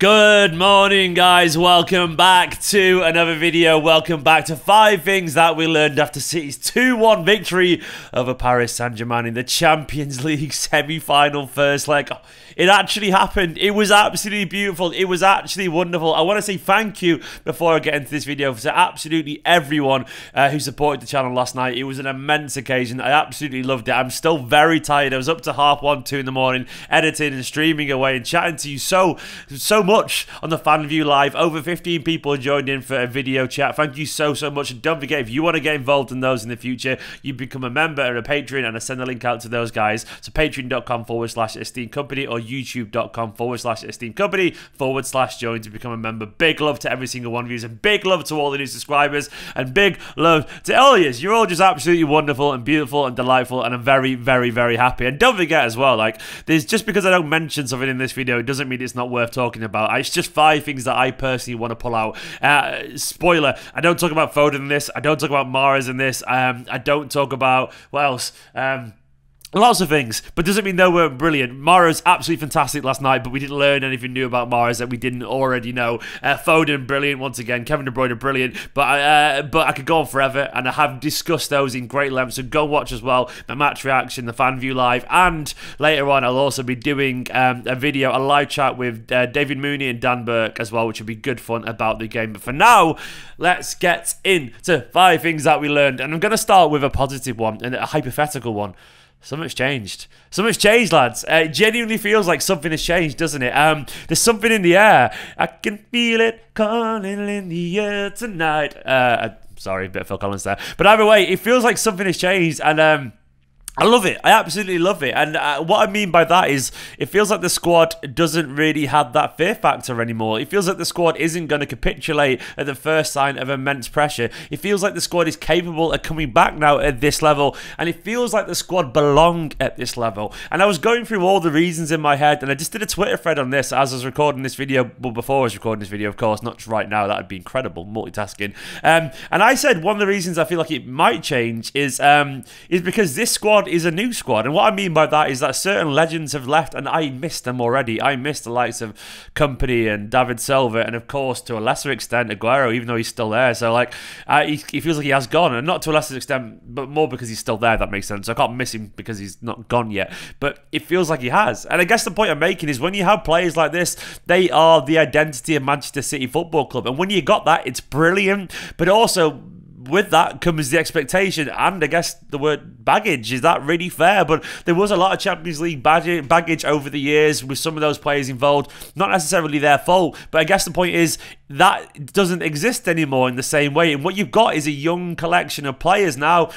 Good morning, guys. Welcome back to another video. Welcome back to 5 things that we learned after City's 2-1 victory over Paris Saint-Germain in the Champions League semi-final first leg. It actually happened. It was absolutely beautiful. It was actually wonderful. I want to say thank you before I get into this video to absolutely everyone who supported the channel last night. It was an immense occasion. I absolutely loved it. I'm still very tired. I was up to 1:30, 2 in the morning, editing and streaming away and chatting to you so much on the fan view live. Over 15 people joined in for a video chat. Thank you so much. And don't forget, if you want to get involved in those in the future, you become a member and a patron, and I send the link out to those guys. So patreon.com/Esteemed Company or youtube.com/Esteemed Company/join to become a member. Big love to every single one of you, and big love to all the new subscribers, and big love to all of you. You're all just absolutely wonderful and beautiful and delightful, and I'm very happy. And don't forget as well, like, there's just because I don't mention something in this video, it doesn't mean it's not worth talking about. It's just 5 things that I personally want to pull out. Spoiler, I don't talk about Foden in this, I don't talk about Mahrez in this, I don't talk about, what else? Lots of things, but doesn't mean they weren't brilliant. Mahrez absolutely fantastic last night, but we didn't learn anything new about Mahrez that we didn't already know. Foden, brilliant once again. Kevin De Bruyne, brilliant. But I could go on forever, and I have discussed those in great length, so go watch as well the match reaction, the fan view live, and later on I'll also be doing a live chat with David Mooney and Dan Burke as well, which will be good fun about the game. But for now, let's get into 5 things that we learned, and I'm going to start with a positive one and a hypothetical one. Something's changed. Something's changed, lads. It genuinely feels like something has changed, doesn't it? There's something in the air. I can feel it calling in the air tonight. Sorry, a bit of Phil Collins there. But either way, it feels like something has changed, and I love it. I absolutely love it. And what I mean by that is it feels like the squad doesn't really have that fear factor anymore. It feels like the squad isn't going to capitulate at the first sign of immense pressure. It feels like the squad is capable of coming back now at this level. And it feels like the squad belong at this level. And I was going through all the reasons in my head, and I just did a Twitter thread on this as I was recording this video. Well, before I was recording this video, of course, not just right now. That would be incredible, multitasking. And I said one of the reasons I feel like it might change is because this squad is a new squad. And what I mean by that is that certain legends have left, and I missed them already. I missed the likes of Kompany and David Silva, and of course to a lesser extent Aguero, even though he's still there. So like he feels like he has gone, and not to a lesser extent, but more because he's still there. That makes sense. So I can't miss him because he's not gone yet, but it feels like he has. And I guess the point I'm making is when you have players like this, they are the identity of Manchester City Football Club, and when you got that, it's brilliant. But also with that comes the expectation, and I guess the word baggage. Is that really fair? But there was a lot of Champions League baggage over the years with some of those players involved. Not necessarily their fault, but I guess the point is that doesn't exist anymore in the same way. And what you've got is a young collection of players now,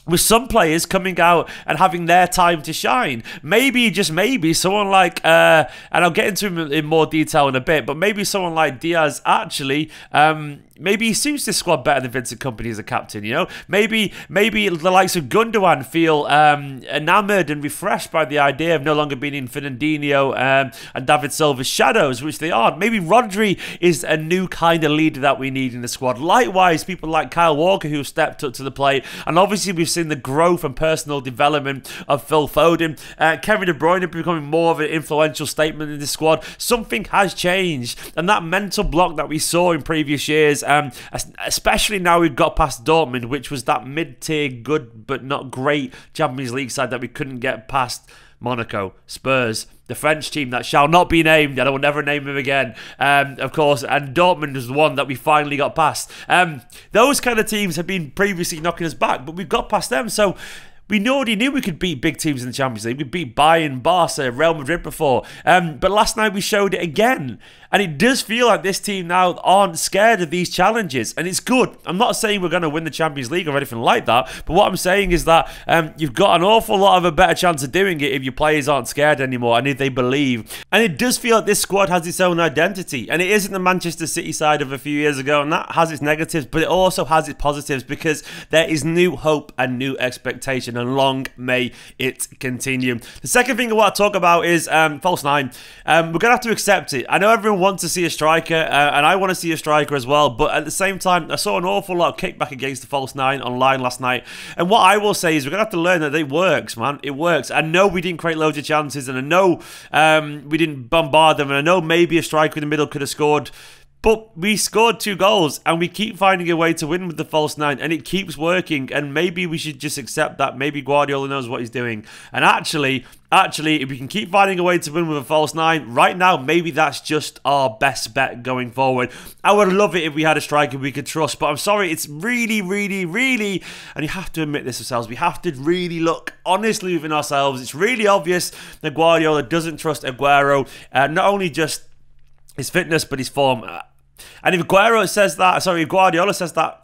with some players coming out and having their time to shine. Maybe, just maybe, someone like, and I'll get into him in more detail in a bit, but maybe someone like Diaz actually, maybe he suits this squad better than Vincent Kompany as a captain, you know? Maybe the likes of Gundogan feel enamoured and refreshed by the idea of no longer being in Fernandinho and David Silva's shadows, which they aren't. Maybe Rodri is a new kind of leader that we need in the squad. Likewise, people like Kyle Walker who have stepped up to the plate, and obviously we've seen the growth and personal development of Phil Foden. Kevin De Bruyne becoming more of an influential statement in this squad. Something has changed, and that mental block that we saw in previous years, especially now we've got past Dortmund, which was that mid-tier good but not great Champions League side that we couldn't get past. Monaco, Spurs, the French team that shall not be named, and I will never name him again, of course, and Dortmund was the one that we finally got past. Those kind of teams have been previously knocking us back, but we've got past them, so we already knew we could beat big teams in the Champions League. We beat Bayern, Barca, Real Madrid before, but last night we showed it again. And it does feel like this team now aren't scared of these challenges, and it's good. I'm not saying we're going to win the Champions League or anything like that, but what I'm saying is that you've got an awful lot of a better chance of doing it if your players aren't scared anymore and if they believe. And it does feel like this squad has its own identity, and it isn't the Manchester City side of a few years ago, and that has its negatives, but it also has its positives because there is new hope and new expectation and long may it continue. The second thing I want to talk about is false nine. We're going to have to accept it. I know everyone wants to see a striker, and I want to see a striker as well, but at the same time, I saw an awful lot of kickback against the false nine online last night, and what I will say is we're going to have to learn that it works, man. It works. I know we didn't create loads of chances, and I know we didn't bombard them, and I know maybe a striker in the middle could have scored, but we scored 2 goals, and we keep finding a way to win with the false nine, and it keeps working, and maybe we should just accept that. Maybe Guardiola knows what he's doing. And actually, if we can keep finding a way to win with a false nine, right now, maybe that's just our best bet going forward. I would love it if we had a striker we could trust, but I'm sorry, it's really, and you have to admit this ourselves, we have to really look honestly within ourselves. It's really obvious that Guardiola doesn't trust Aguero, not only just his fitness, but his form. And if Guardiola says that,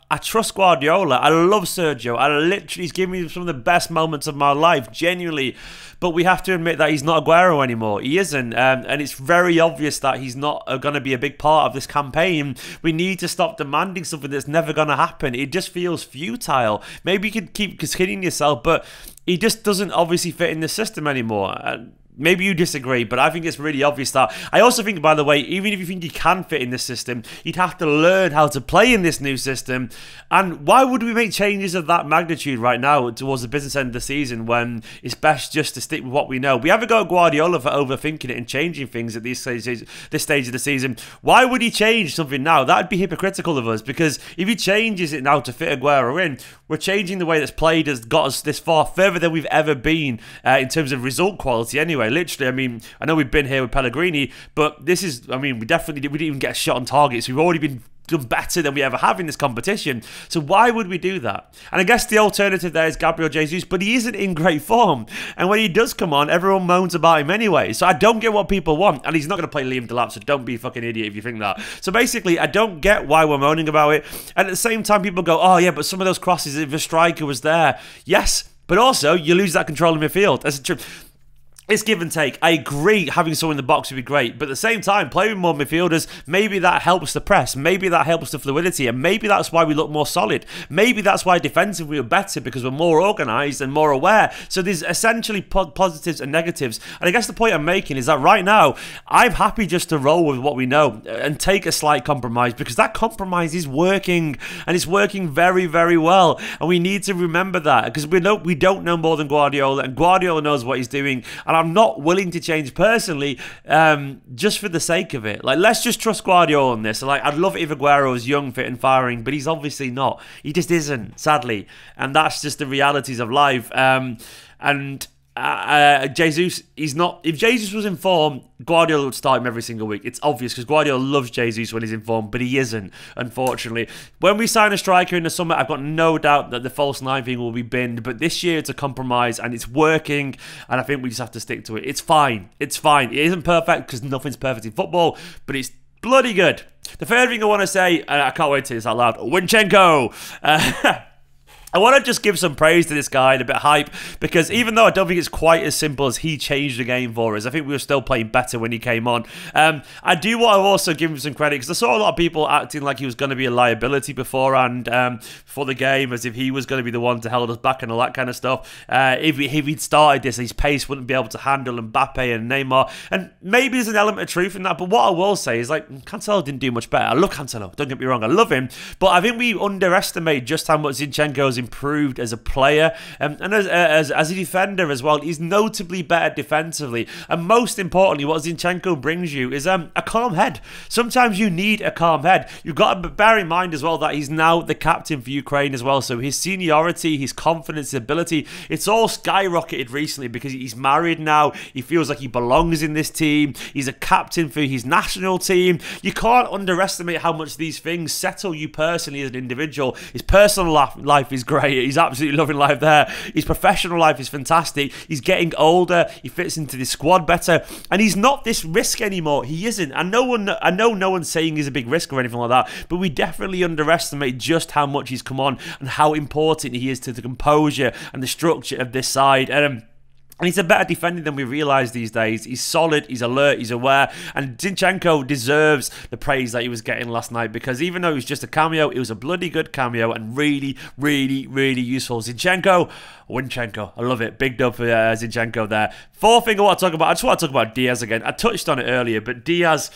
I trust Guardiola. I love Sergio. He's given me some of the best moments of my life, genuinely. But we have to admit that he's not Aguero anymore. He isn't. And it's very obvious that he's not going to be a big part of this campaign. We need to stop demanding something that's never going to happen. It just feels futile. Maybe you could keep kidding yourself, but he just doesn't obviously fit in the system anymore. Maybe you disagree, but I think it's really obvious that. I also think, by the way, even if you think he can fit in this system, he'd have to learn how to play in this new system. And why would we make changes of that magnitude right now towards the business end of the season when it's best just to stick with what we know? We have a go at Guardiola for overthinking it and changing things at this stage of the season. Why would he change something now? That would be hypocritical of us, because if he changes it now to fit Aguero in, we're changing the way that's played has got us this far further than we've ever been in terms of result quality anyway. Literally, I mean, I know we've been here with Pellegrini, but this is, I mean, we didn't even get a shot on target, so we've already been done better than we ever have in this competition. So why would we do that? And I guess the alternative there is Gabriel Jesus, but he isn't in great form. And when he does come on, everyone moans about him anyway. So I don't get what people want. And he's not going to play Liam Delap, so don't be a fucking idiot if you think that. So basically, I don't get why we're moaning about it. And at the same time, people go, oh yeah, but some of those crosses, if a striker was there. Yes, but also, you lose that control in midfield. That's true. It's give and take. I agree having someone in the box would be great, but at the same time, playing with more midfielders, maybe that helps the press, maybe that helps the fluidity, and maybe that's why we look more solid. Maybe that's why defensively we're better, because we're more organised and more aware. So there's essentially positives and negatives. And I guess the point I'm making is that right now, I'm happy just to roll with what we know and take a slight compromise, because that compromise is working, and it's working very, very well. And we need to remember that, because we don't know more than Guardiola, and Guardiola knows what he's doing. And I'm not willing to change personally, just for the sake of it. Like, let's just trust Guardiola on this. Like, I'd love it if Aguero was young, fit and firing, but he's obviously not. He just isn't, sadly. And that's just the realities of life. Jesus, he's not. If Jesus was in form, Guardiola would start him every single week. It's obvious, because Guardiola loves Jesus when he's in form, but he isn't, unfortunately. When we sign a striker in the summer, I've got no doubt that the false nine thing will be binned, but this year it's a compromise and it's working, and I think we just have to stick to it. It's fine. It's fine. It isn't perfect, because nothing's perfect in football, but it's bloody good. The third thing I want to say, and I can't wait to say this out loud, Zinchenko. I want to just give some praise to this guy and a bit of hype, because even though I don't think it's quite as simple as he changed the game for us, I think we were still playing better when he came on. I do want to also give him some credit, because I saw a lot of people acting like he was going to be a liability beforehand for the game, as if he was going to be the one to hold us back and all that kind of stuff. If he'd started this, his pace wouldn't be able to handle Mbappe and Neymar, and maybe there's an element of truth in that, but what I will say is, like, Cancelo didn't do much better. I love Cancelo, don't get me wrong, I love him, but I think we underestimate just how much Zinchenko's improved as a player, and as a defender as well. He's notably better defensively, and most importantly, what Zinchenko brings you is a calm head. Sometimes you need a calm head. You've got to bear in mind as well that he's now the captain for Ukraine as well, so his seniority, his confidence, his ability, it's all skyrocketed recently, because he's married now. He feels like he belongs in this team. He's a captain for his national team. You can't underestimate how much these things settle you personally as an individual. His personal life is great. He's absolutely loving life there. His professional life is fantastic. He's getting older. He fits into the squad better, and he's not this risk anymore. He isn't. And I know no one's saying he's a big risk or anything like that, but we definitely underestimate just how much he's come on and how important he is to the composure and the structure of this side. And he's a better defender than we realise these days. He's solid, he's alert, he's aware. And Zinchenko deserves the praise that he was getting last night, because even though it was just a cameo, it was a bloody good cameo and really, really, really useful. Zinchenko, I love it. Big dub for Zinchenko there. Fourth thing I want to talk about, I just want to talk about Diaz again. I touched on it earlier, but Diaz...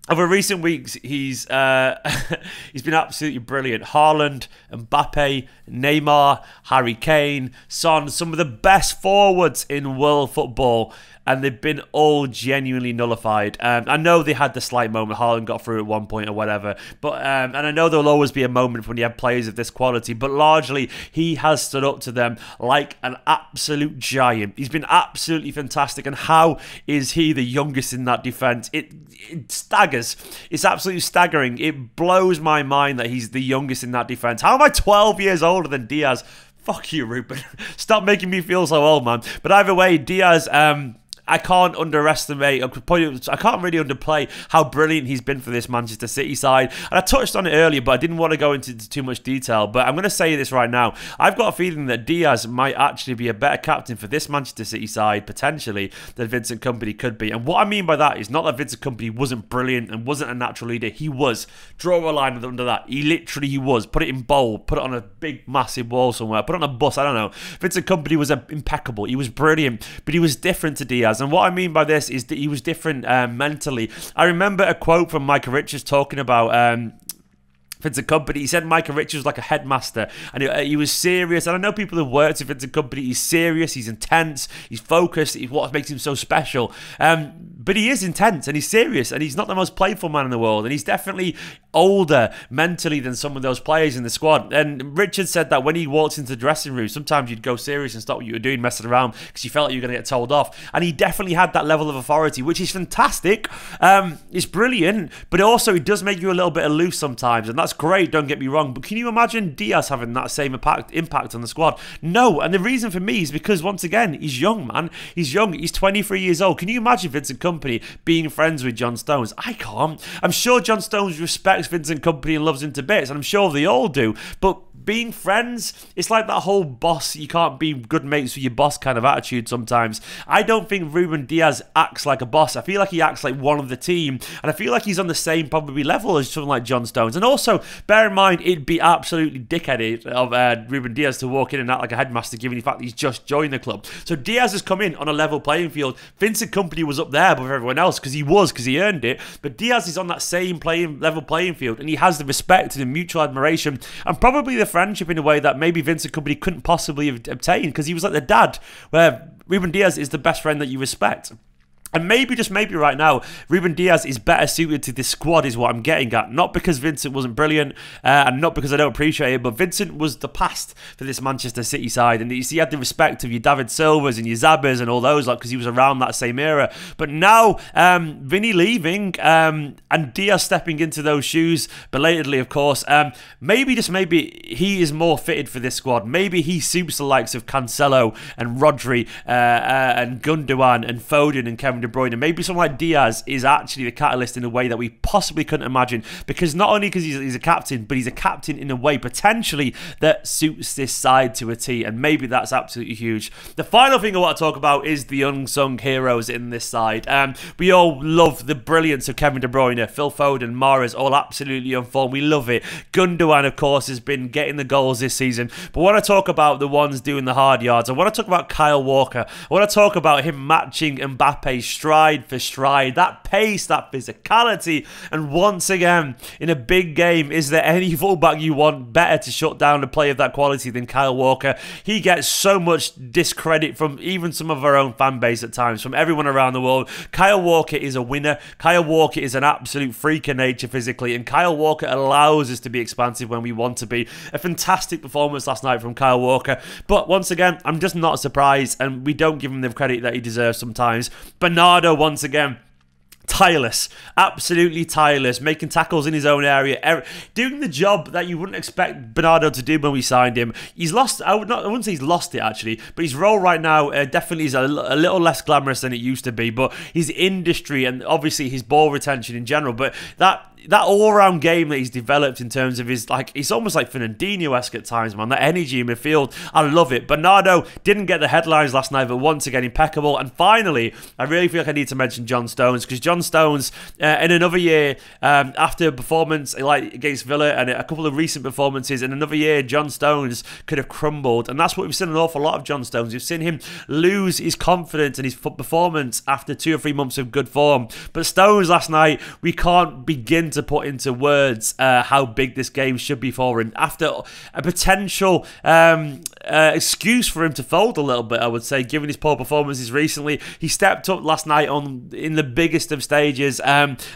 over recent weeks, he's been absolutely brilliant. Haaland, Mbappe, Neymar, Harry Kane, Son, some of the best forwards in world football, and they've been all genuinely nullified. I know they had the slight moment. Haaland got through at one point or whatever, but and I know there'll always be a moment when you have players of this quality, but largely he has stood up to them like an absolute giant. He's been absolutely fantastic, and how is he the youngest in that defence? It staggers. It's absolutely staggering. It blows my mind that he's the youngest in that defence. How am I 12 years older than Diaz? Fuck you, Ruben. Stop making me feel so old, man. But either way, Diaz... I can't underestimate, I can't really underplay how brilliant he's been for this Manchester City side. And I touched on it earlier, but I didn't want to go into too much detail. But I'm going to say this right now. I've got a feeling that Diaz might actually be a better captain for this Manchester City side, potentially, than Vincent Kompany could be. And what I mean by that is not that Vincent Kompany wasn't brilliant and wasn't a natural leader. He was. Draw a line under that. He was. Put it in bold. Put it on a big, massive wall somewhere. Put it on a bus. I don't know. Vincent Kompany was impeccable. He was brilliant. But he was different to Diaz. And what I mean by this is that he was different mentally. I remember a quote from Micah Richards talking about Vincent Kompany. He said Micah Richards was like a headmaster, and he was serious. And I know people have worked with Vincent Kompany. He's serious, he's intense, he's focused. He's what makes him so special. But he is intense and he's serious, and he's not the most playful man in the world, and he's definitely older mentally than some of those players in the squad. And Richard said that when he walked into the dressing room, sometimes you'd go serious and stop what you were doing, messing around, because you felt like you were going to get told off. And he definitely had that level of authority, which is fantastic. It's brilliant, but also it does make you a little bit aloof sometimes, and that's great, don't get me wrong. But can you imagine Diaz having that same impact on the squad? No. And the reason for me is because, once again, he's young, man. He's young. He's 23 years old. Can you imagine Vincent Kompany being friends with John Stones? I can't. I'm sure John Stones respects Vincent Kompany and loves him to bits, and I'm sure they all do. But being friends, it's like that whole boss, you can't be good mates with your boss kind of attitude sometimes. I don't think Ruben Diaz acts like a boss. I feel like he acts like one of the team, and I feel like he's on the same probably level as someone like John Stones. And also, bear in mind, it'd be absolutely dickheaded of Ruben Diaz to walk in and act like a headmaster, given the fact that he's just joined the club. So Diaz has come in on a level playing field. Vincent Kompany was up there with everyone else because he earned it. But Diaz is on that same level playing field, and he has the respect and the mutual admiration, and probably the friendship in a way that maybe Vincent Kompany couldn't possibly have obtained, because he was like the dad, where Ruben Diaz is the best friend that you respect. And maybe, just maybe right now, Ruben Diaz is better suited to this squad, is what I'm getting at. Not because Vincent wasn't brilliant, and not because I don't appreciate it, but Vincent was the past for this Manchester City side. And you see, he had the respect of your David Silvas and your Zabas and all those, like, because he was around that same era. But now, Vinny leaving, and Diaz stepping into those shoes, belatedly, of course, maybe, just maybe, he is more fitted for this squad. Maybe he suits the likes of Cancelo and Rodri, and Gundogan and Foden and Kevin De Bruyne. Maybe someone like Diaz is actually the catalyst in a way that we possibly couldn't imagine, because not only because he's a captain, but he's a captain in a way potentially that suits this side to a T, and maybe that's absolutely huge. The final thing I want to talk about is the unsung heroes in this side. We all love the brilliance of Kevin De Bruyne, Phil Foden, Mahrez, all absolutely on form. We love it. Gundogan, of course, has been getting the goals this season. But I want to talk about the ones doing the hard yards. I want to talk about Kyle Walker. I want to talk about him matching Mbappe stride for stride. That pace, that physicality. And once again, in a big game, is there any fullback you want better to shut down a play of that quality than Kyle Walker? He gets so much discredit from even some of our own fan base at times, from everyone around the world. Kyle Walker is a winner. Kyle Walker is an absolute freak of nature physically, and Kyle Walker allows us to be expansive when we want to be. A fantastic performance last night from Kyle Walker. But once again, I'm just not surprised, and we don't give him the credit that he deserves sometimes. Bernardo, once again, tireless, absolutely tireless, making tackles in his own area, doing the job that you wouldn't expect Bernardo to do when we signed him. He's lost, I wouldn't say he's lost it actually, but his role right now definitely is a little less glamorous than it used to be, but his industry and obviously his ball retention in general, but that that all-round game that he's developed in terms of his, like, he's almost like Fernandinho-esque at times, man. That energy in midfield, I love it. Bernardo didn't get the headlines last night, but once again impeccable. And finally, I really feel like I need to mention John Stones, because John Stones, in another year, after a performance like against Villa and a couple of recent performances, in another year, John Stones could have crumbled. And that's what we've seen an awful lot of John Stones. We've seen him lose his confidence and his performance after 2 or 3 months of good form. But Stones last night, we can't begin to put into words how big this game should be for him. After a potential excuse for him to fold a little bit, I would say, given his poor performances recently, he stepped up last night in the biggest of stages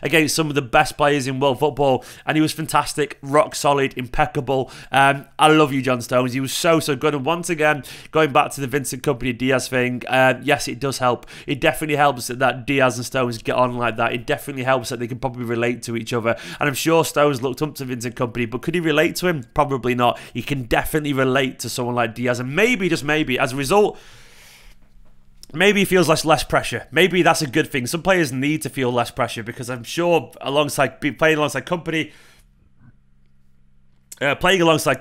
against some of the best players in world football, and he was fantastic, rock solid, impeccable. I love you, John Stones. He was so good. And once again, going back to the Vincent Kompany Diaz thing, yes, it does help. It definitely helps that Diaz and Stones get on like that. It definitely helps that they can probably relate to each other. And I'm sure Stones looked up to Vincent Kompany, but could he relate to him? Probably not. He can definitely relate to someone like Diaz, and maybe, just maybe, as a result, maybe he feels less pressure. Maybe that's a good thing. Some players need to feel less pressure, because I'm sure playing alongside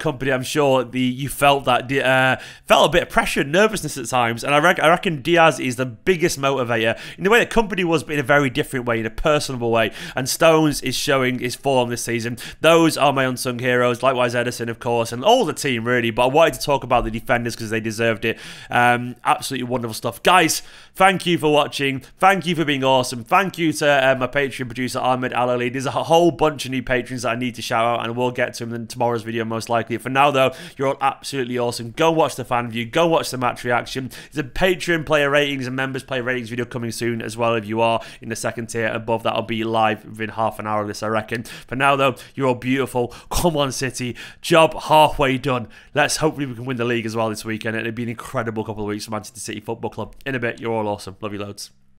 Kompany, I'm sure you felt that felt a bit of pressure, nervousness at times, and I reckon Diaz is the biggest motivator in the way that Kompany was, but in a very different way, in a personable way. And Stones is showing his form this season. Those are my unsung heroes. Likewise, Ederson, of course, and all the team really. But I wanted to talk about the defenders because they deserved it. Absolutely wonderful stuff, guys. Thank you for watching. Thank you for being awesome. Thank you to my Patreon producer Ahmed Al-Ali. There's a whole bunch of new patrons that I need to shout out, and we'll get to them in tomorrow's video most likely. For now though, you're all absolutely awesome. Go watch the fan view, go watch the match reaction. There's a Patreon player ratings and members player ratings video coming soon as well. If you are in the second tier above, that'll be live within half an hour of this, I reckon. For now though, you're all beautiful. Come on, City, job halfway done. Hopefully we can win the league as well this weekend. It'll be an incredible couple of weeks for Manchester City Football Club. In a bit, you're all awesome. Love you loads.